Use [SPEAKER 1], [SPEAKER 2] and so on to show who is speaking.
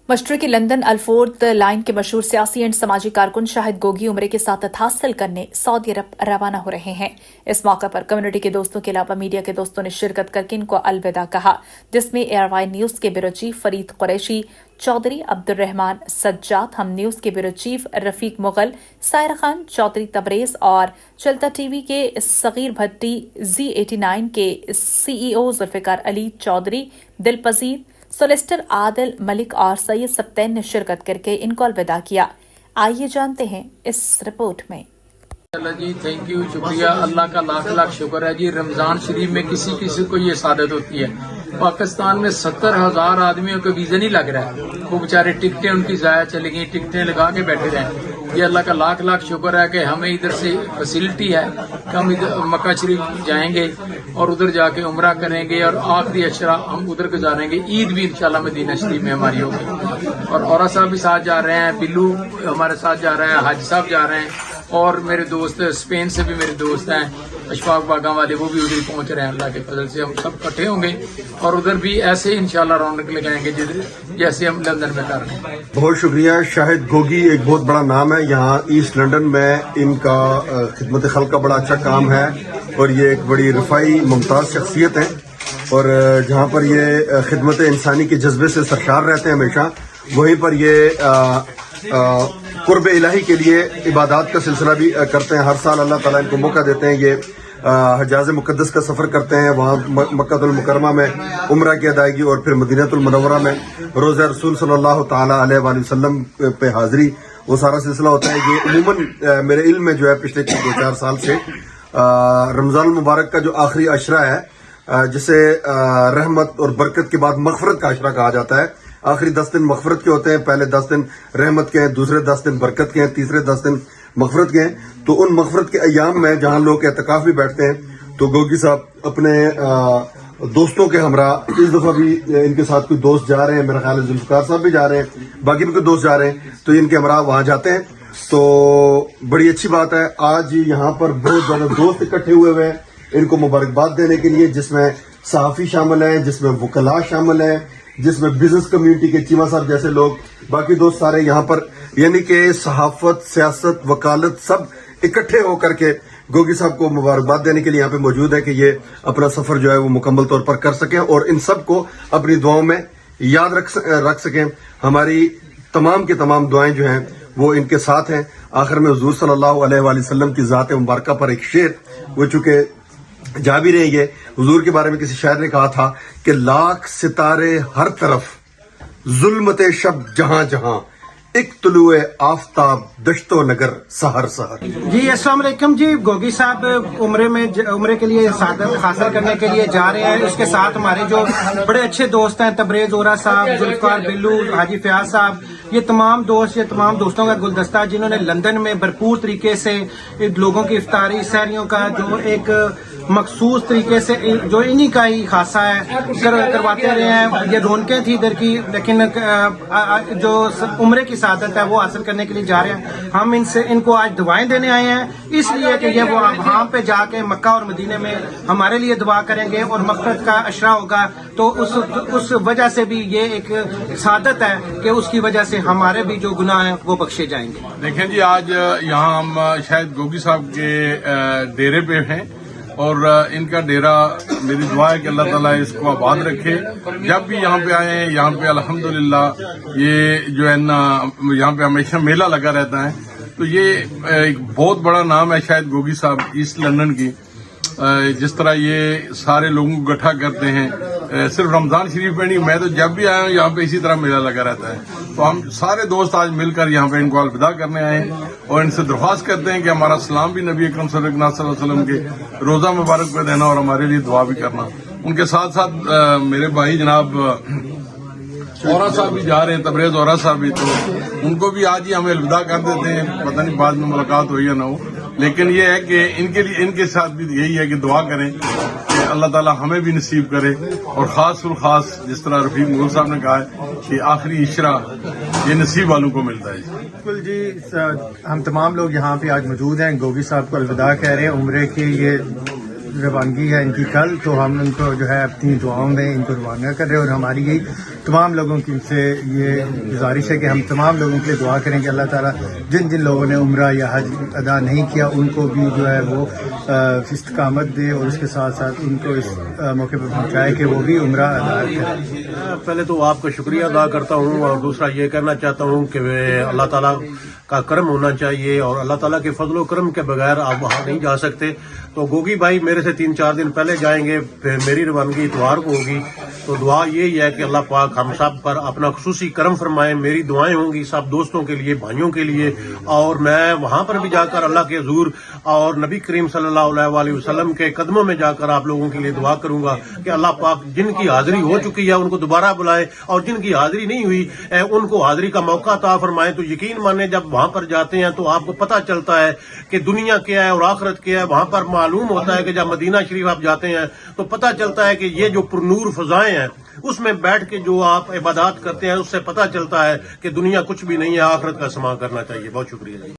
[SPEAKER 1] मशरकी London Alford line के मशहूर सियासी एंड समाजी कारकुन शाहिद गोगी उम्रे के साथ हासिल करने सऊदी अरब रवाना हो रहे हैं। इस मौके पर कम्युनिटी के दोस्तों के अलावा मीडिया के दोस्तों ने शिरकत करके इनको अलविदा कहा, जिसमें ARY न्यूज के bureau chief Farid Qureshi, Chaudhry Abdurrahman Sajjad, Hum news के ब्यूरो चीफ रफीक मुगल, सायर खान, चौधरी तबरेज और चलता टीवी के सगीर भट्टी, Z89 के CEO जुल्फिकार अली चौधरी, दिलपजीर, सोलिसिटर आदिल मलिक और सैयद सप्तैन ने शिरकत करके इनको अलविदा किया। आइए जानते हैं इस रिपोर्ट में।
[SPEAKER 2] जी थैंक यू, शुक्रिया, अल्लाह का लाख लाख शुक्र है जी। रमजान शरीफ में किसी किसी को ये सादत होती है। पाकिस्तान में 70,000 आदमियों का वीजा नहीं लग रहा है, वो बेचारे टिकटें उनकी जाया चली गई, टिकटें लगा के बैठे रहे। ये अल्लाह का लाख लाख शुक्र है कि हमें इधर से फैसिलिटी है कि हम इधर मक्का शरीफ जाएंगे और उधर जाके उम्रा करेंगे और आखिरी अशरा हम उधर गुजारेंगे। ईद भी इंशाल्लाह मदीना शरीफ में हमारी होगी और औरा साहब भी साथ जा रहे हैं, बिल्लू हमारे साथ जा रहे हैं, हाजी साहब जा रहे हैं और मेरे दोस्त स्पेन से भी मेरे दोस्त हैं, अशफाक बागा वाले, वो भी उधर पहुंच रहे हैं। अल्लाह के फजल से हम सब इकट्ठे होंगे और उधर भी ऐसे ही इंशाल्लाह रौनक लगाएंगे जैसे हम लंदन में कर रहे हैं।
[SPEAKER 3] बहुत शुक्रिया। शाहिद गोगी एक बहुत बड़ा नाम है यहाँ ईस्ट लंदन में, इनका खिदमत खल्क का बड़ा अच्छा काम है और ये एक बड़ी रफ़ाई मुमताज़ शख्सियत है और जहाँ पर ये खिदमत इंसानी के जज्बे से सरशार रहते हैं हमेशा, वहीं पर ये कुर्ब इलाही के लिए इबादत का सिलसिला भी करते हैं। हर साल अल्लाह ताला इनको मौका देते हैं, ये हजाज मुक़द्दस का सफ़र करते हैं, वहाँ मक्कातुल मुकर्रमा में उम्रा की अदायगी और फिर मदीनातुल मुनव्वरा में रोज़ा रसूल सल्लल्लाहु ताला अलैहि वसल्लम पे हाज़िरी, वो सारा सिलसिला होता है। ये उमूमन मेरे इल्म में जो है पिछले 2-4 साल से रमज़ान मुबारक का जो आखिरी अशरा है, जिसे रहमत और बरकत के बाद मग़फ़िरत का अशरा कहा जाता है। आखिरी 10 दिन मग़फ़िरत के होते हैं, पहले 10 दिन रहमत के हैं, दूसरे 10 दिन बरकत के हैं, तीसरे 10 दिन मग़फ़िरत के हैं। तो उन मग़फ़िरत के अय्याम में जहां लोग एतकाफ़ भी बैठते हैं, तो गोगी साहब अपने दोस्तों के हमरा इस दफा भी इनके साथ कोई दोस्त जा रहे हैं, मेरा ख्याल है जुल्फ़िकार साहब भी जा रहे हैं, बाकी भी कोई दोस्त जा रहे हैं, तो इनके हमरा वहां जाते हैं। तो बड़ी अच्छी बात है, आज यहाँ पर बहुत ज्यादा दोस्त इकट्ठे हुए हैं इनको मुबारकबाद देने के लिए, जिसमें सहाफ़ी शामिल हैं, जिसमें वकला शामिल हैं, जिसमें बिजनेस कम्युनिटी के चीमा साहब जैसे लोग, बाकी दोस्त सारे यहाँ पर, यानी कि सहाफत, सियासत, वकालत सब इकट्ठे होकर के गोगी साहब को मुबारकबाद देने के लिए यहाँ पे मौजूद है कि ये अपना सफर जो है वो मुकम्मल तौर पर कर सकें और इन सब को अपनी दुआओं में याद रख सकें। हमारी तमाम की तमाम दुआएं जो हैं वो इनके साथ हैं। आखिर में हुजूर सल्लल्लाहु अलैहि वसल्लम की ज़ात मुबारका पर एक शेर, वो चूंकि जा भी रहे, ये हुजूर के बारे में किसी शायर ने कहा था कि लाख सितारे हर तरफ, जुल्मते शब जहां जहां, एक तुलुए आफताब दश्तो नगर सहर सहर।
[SPEAKER 4] जी अस्सलाम वालेकुम जी। गोगी साहब उम्रे के लिए सादत हासिल करने के लिए जा रहे हैं। इसके साथ हमारे जो बड़े अच्छे दोस्त हैं, तबरेज ओरा साहब, जुल्फिकार बिल्लू, हाजी फयाज साहब, ये तमाम दोस्तों का गुलदस्ता, जिन्होंने लंदन में भरपूर तरीके से लोगों की इफ्तारी सहरियों का जो एक मखसूस तरीके से जो इन्हीं का ही खासा है करवाते रहे हैं। ये रौनकें थी इधर की, लेकिन जो उम्रे की सादत है वो हासिल करने के लिए जा रहे हैं। हम इनको आज दुआएं देने आए हैं, इसलिए कि ये वो वहां पे जाके मक्का और मदीने में हमारे लिए दुआ करेंगे और मग़फ़िरत का अशरा होगा, तो उस वजह से भी ये एक सादत है कि उसकी वजह से हमारे भी जो गुनाह हैं वो बख्शे जाएंगे।
[SPEAKER 5] देखें जी, आज यहाँ हम शायद गोगी साहब के डेरे पे हैं और इनका डेरा, मेरी दुआ है कि अल्लाह ताला इसको आबाद रखे। जब भी यहाँ पे आए हैं, यहाँ पे अल्हम्दुलिल्लाह ये जो है ना, यहाँ पे हमेशा मेला लगा रहता है। तो ये एक बहुत बड़ा नाम है शायद गोगी साहब ईस्ट लंदन की। जिस तरह ये सारे लोगों को इकट्ठा करते हैं, सिर्फ रमजान शरीफ में नहीं, मैं तो जब भी आया हूँ यहाँ पे इसी तरह मेला लगा रहता है। तो हम सारे दोस्त आज मिलकर यहाँ पे इनको अलविदा करने आए हैं और इनसे दरख्वास्त करते हैं कि हमारा सलाम भी नबी अकरम सल्लल्लाहु अलैहि वसल्लम के रोजा मुबारक पे देना और हमारे लिए दुआ भी करना। उनके साथ साथ मेरे भाई जनाब औरा साहब भी जा रहे हैं, तबरेज औरा साहब भी, तो उनको भी आज ही हमें अलविदा कर देते हैं। पता नहीं बाद में मुलाकात हो या ना हो, लेकिन ये है कि इनके साथ भी यही है कि दुआ करें कि अल्लाह ताला हमें भी नसीब करे और खास जिस तरह रफीक मुगल साहब ने कहा है कि आखिरी इशरा ये नसीब वालों को मिलता है।
[SPEAKER 6] बिल्कुल जी, हम तमाम लोग यहाँ पे आज मौजूद हैं, गोगी साहब को अलविदा कह रहे हैं। उम्रे की ये روانگی ہے ان کی کل، تو ہم ان کو جو ہے اپنی دعاؤں میں ان کو روانہ کر رہے ہیں، اور ہماری یہی تمام لوگوں کی سے یہ گزارش ہے کہ ہم تمام لوگوں کے لیے دعا کریں کہ اللہ تعالیٰ جن جن لوگوں نے عمرہ یا حج ادا نہیں کیا ان کو بھی جو ہے وہ استقامت دے، اور اس کے ساتھ ساتھ ان کو اس موقع پر پہنچائے کہ وہ بھی عمرہ ادا کریں۔
[SPEAKER 7] پہلے تو آپ کا شکریہ ادا کرتا ہوں، اور دوسرا یہ کہنا چاہتا ہوں کہ اللہ تعالیٰ کا کرم ہونا چاہیے، اور اللہ تعالیٰ کے فضل و کرم کے بغیر آپ وہاں نہیں جا سکتے۔ تو گوگی بھائی میرے سے 3-4 دن پہلے جائیں گے، پھر میری روانگی اتوار کو ہوگی، تو دعا یہی ہے کہ اللہ پاک ہم سب پر اپنا خصوصی کرم فرمائے۔ میری دعائیں ہوں گی سب دوستوں کے لیے، بھائیوں کے لیے، اور میں وہاں پر بھی جا کر اللہ کے حضور اور نبی کریم صلی اللہ علیہ وآلہ وسلم کے قدموں میں جا کر آپ لوگوں کے لیے دعا کروں گا کہ اللہ پاک جن کی حاضری ہو چکی ہے ان کو دوبارہ بلائے، اور جن کی حاضری نہیں ہوئی ان کو حاضری کا موقع عطا فرمائے۔ تو یقین مانے جب وہاں پر جاتے ہیں تو آپ کو پتہ چلتا ہے کہ دنیا کیا ہے اور آخرت کیا ہے۔ وہاں پر معلوم ہوتا ہے کہ جب مدینہ شریف آپ جاتے ہیں تو پتہ چلتا ہے کہ یہ جو پرنور فضائیں ہیں اس میں بیٹھ کے جو آپ عبادات کرتے ہیں اس سے پتہ چلتا ہے کہ دنیا کچھ بھی نہیں ہے، آخرت کا سما کرنا چاہیے۔ بہت شکریہ جی۔